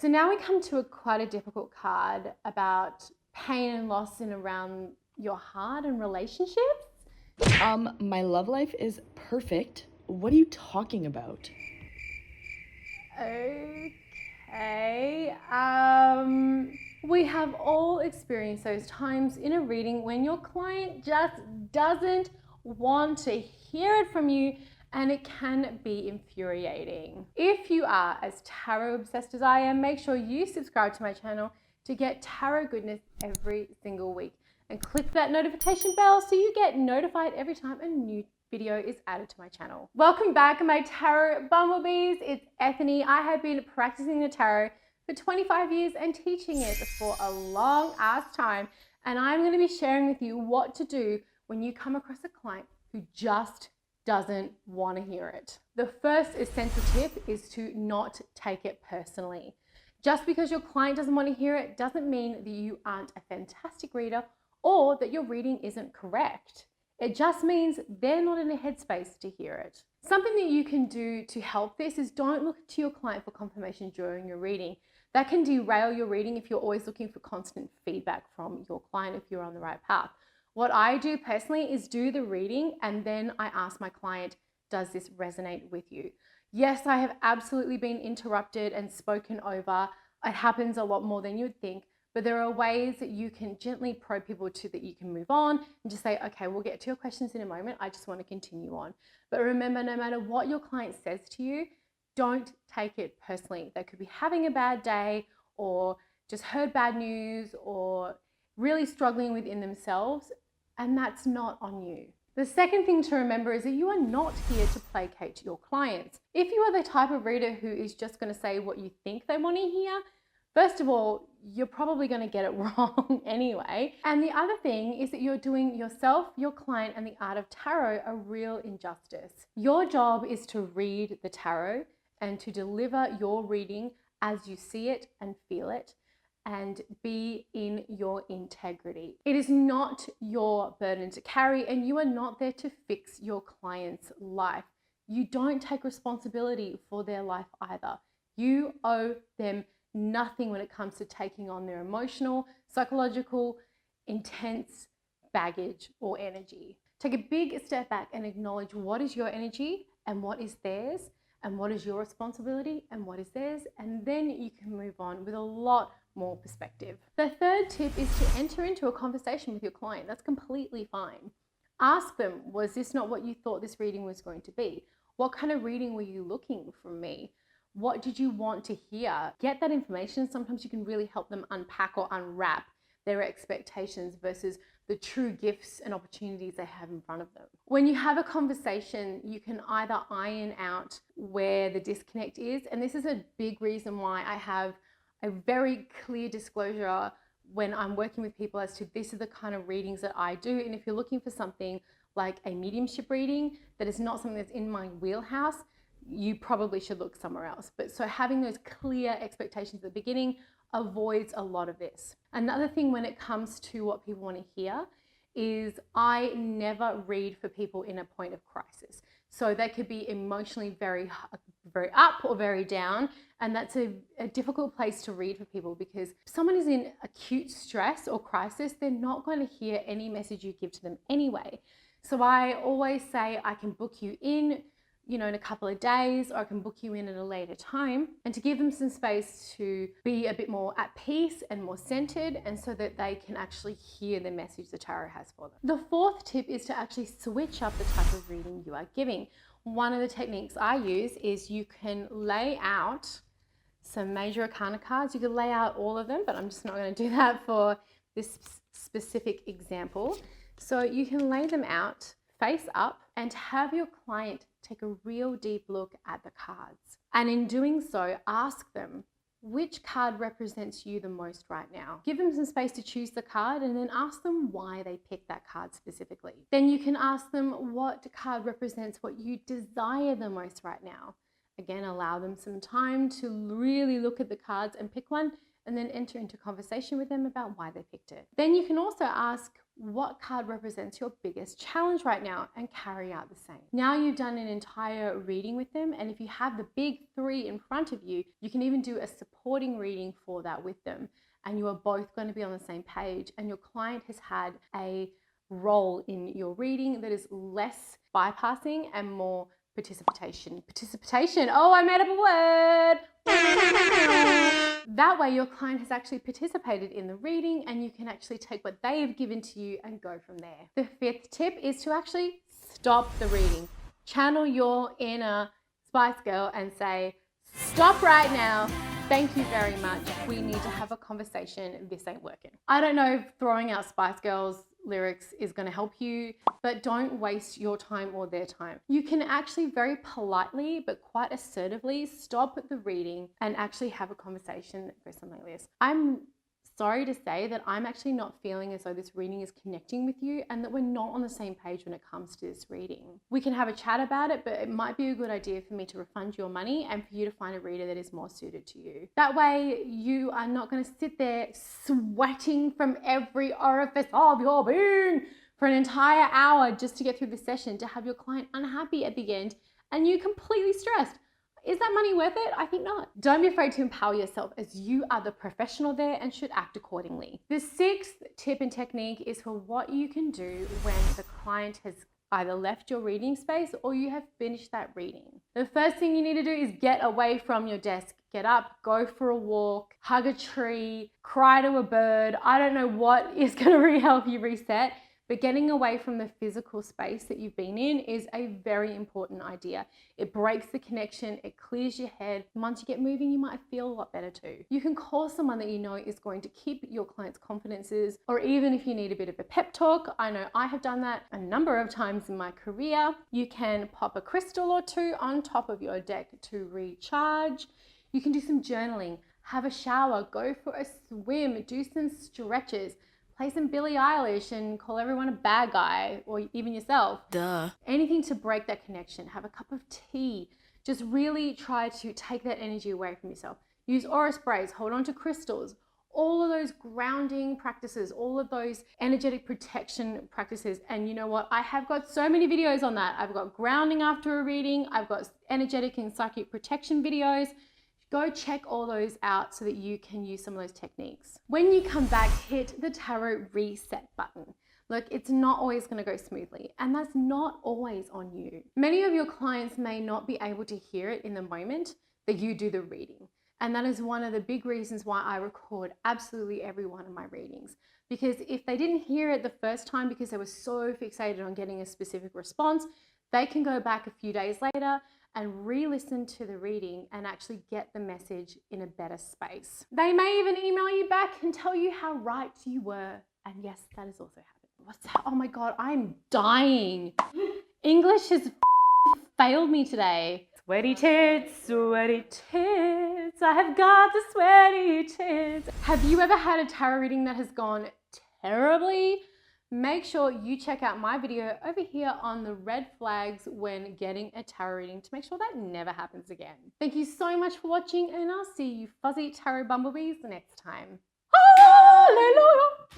So now we come to quite a difficult card about pain and loss in around your heart and relationships. My love life is perfect. What are you talking about? Okay. We have all experienced those times in a reading when your client just doesn't want to hear it from you, and it can be infuriating. If you are as tarot obsessed as I am, make sure you subscribe to my channel to get tarot goodness every single week, and click that notification bell so you get notified every time a new video is added to my channel. Welcome back, my tarot bumblebees. It's Ethony. I have been practicing the tarot for 25 years and teaching it for a long ass time, and I'm going to be sharing with you what to do when you come across a client who just doesn't want to hear it. The first essential tip is to not take it personally. Just because your client doesn't want to hear it doesn't mean that you aren't a fantastic reader or that your reading isn't correct. It just means they're not in a headspace to hear it. Something that you can do to help this is don't look to your client for confirmation during your reading. That can derail your reading if you're always looking for constant feedback from your client if you're on the right path. What I do personally is do the reading and then I ask my client, does this resonate with you? Yes, I have absolutely been interrupted and spoken over. It happens a lot more than you'd think. But there are ways that you can gently probe people to that you can move on and just say, okay, we'll get to your questions in a moment. I just want to continue on. But remember, no matter what your client says to you, don't take it personally. They could be having a bad day or just heard bad news or really struggling within themselves, and that's not on you. The second thing to remember is that you are not here to placate your clients. If you are the type of reader who is just going to say what you think they want to hear, first of all, you're probably going to get it wrong anyway. And the other thing is that you're doing yourself, your client, and the art of tarot a real injustice. Your job is to read the tarot and to deliver your reading as you see it and feel it and be in your integrity. It is not your burden to carry, and you are not there to fix your client's life. You don't take responsibility for their life either. You owe them nothing when it comes to taking on their emotional, psychological, intense baggage or energy. Take a big step back and acknowledge what is your energy and what is theirs, and what is your responsibility and what is theirs, and then you can move on with a lot more perspective. The third tip is to enter into a conversation with your client. That's completely fine. Ask them, was this not what you thought this reading was going to be? What kind of reading were you looking from me? What did you want to hear? Get that information. Sometimes you can really help them unpack or unwrap their expectations versus the true gifts and opportunities they have in front of them. When you have a conversation, you can either iron out where the disconnect is, and this is a big reason why I have a very clear disclosure when I'm working with people as to this is the kind of readings that I do. And if you're looking for something like a mediumship reading that is not something that's in my wheelhouse, you probably should look somewhere else. But so having those clear expectations at the beginning avoids a lot of this. Another thing when it comes to what people want to hear is I never read for people in a point of crisis. So they could be emotionally very up or very down, and that's a difficult place to read for people because if someone is in acute stress or crisis, they're not going to hear any message you give to them anyway. So I always say I can book you in in a couple of days, or I can book you in at a later time, and to give them some space to be a bit more at peace and more centered, and so that they can actually hear the message the tarot has for them. The fourth tip is to actually switch up the type of reading you are giving. One of the techniques I use is you can lay out some major arcana cards. You can lay out all of them, but I'm just not going to do that for this specific example. So you can lay them out face up and have your client take a real deep look at the cards. And in doing so, ask them, which card represents you the most right now? Give them some space to choose the card and then ask them why they picked that card specifically. Then you can ask them what card represents what you desire the most right now. Again, allow them some time to really look at the cards and pick one, and then enter into conversation with them about why they picked it. Then you can also ask what card represents your biggest challenge right now and carry out the same. Now you've done an entire reading with them, and if you have the big 3 in front of you, you can even do a supporting reading for that with them, and you are both going to be on the same page, and your client has had a role in your reading that is less bypassing and more participation. Oh, I made up a word. That way your client has actually participated in the reading, and you can actually take what they have given to you and go from there. The 5th tip is to actually stop the reading. Channel your inner Spice Girl and say, stop right now. Thank you very much. We need to have a conversation. This ain't working. I don't know if throwing out Spice Girls lyrics is going to help you, but don't waste your time or their time. You can actually very politely but quite assertively stop the reading and actually have a conversation that goes something like this. I'm sorry to say that I'm actually not feeling as though this reading is connecting with you, and that we're not on the same page when it comes to this reading. We can have a chat about it, but it might be a good idea for me to refund your money and for you to find a reader that is more suited to you. That way you are not going to sit there sweating from every orifice of your being for an entire hour just to get through the session, to have your client unhappy at the end and you completely stressed. Is that money worth it? I think not. Don't be afraid to empower yourself, as you are the professional there and should act accordingly. The 6th tip and technique is for what you can do when the client has either left your reading space or you have finished that reading. The first thing you need to do is get away from your desk. Get up, go for a walk, hug a tree, cry to a bird. I don't know what is going to really help you reset. But getting away from the physical space that you've been in is a very important idea. It breaks the connection, it clears your head. Once you get moving, you might feel a lot better too. You can call someone that you know is going to keep your client's confidences, or even if you need a bit of a pep talk, I know I have done that a number of times in my career. You can pop a crystal or 2 on top of your deck to recharge. You can do some journaling, have a shower, go for a swim, do some stretches. Play some Billie Eilish and call everyone a bad guy, or even yourself. Duh. Anything to break that connection. Have a cup of tea. Just really try to take that energy away from yourself. Use aura sprays, hold on to crystals. All of those grounding practices, all of those energetic protection practices. And you know what? I have got so many videos on that. I've got grounding after a reading. I've got energetic and psychic protection videos. Go check all those out so that you can use some of those techniques. When you come back, hit the tarot reset button. Look, it's not always going to go smoothly, and that's not always on you. Many of your clients may not be able to hear it in the moment that you do the reading. And that is one of the big reasons why I record absolutely every one of my readings. Because if they didn't hear it the first time because they were so fixated on getting a specific response, they can go back a few days later and re-listen to the reading and actually get the message in a better space. They may even email you back and tell you how right you were. And yes, that has also happened. What's that? Oh my God, I'm dying. English has failed me today. Sweaty tits, I have got the sweaty tits. Have you ever had a tarot reading that has gone terribly? Make sure you check out my video over here on the red flags when getting a tarot reading to make sure that never happens again. Thank you so much for watching, and I'll see you fuzzy tarot bumblebees next time. Hallelujah!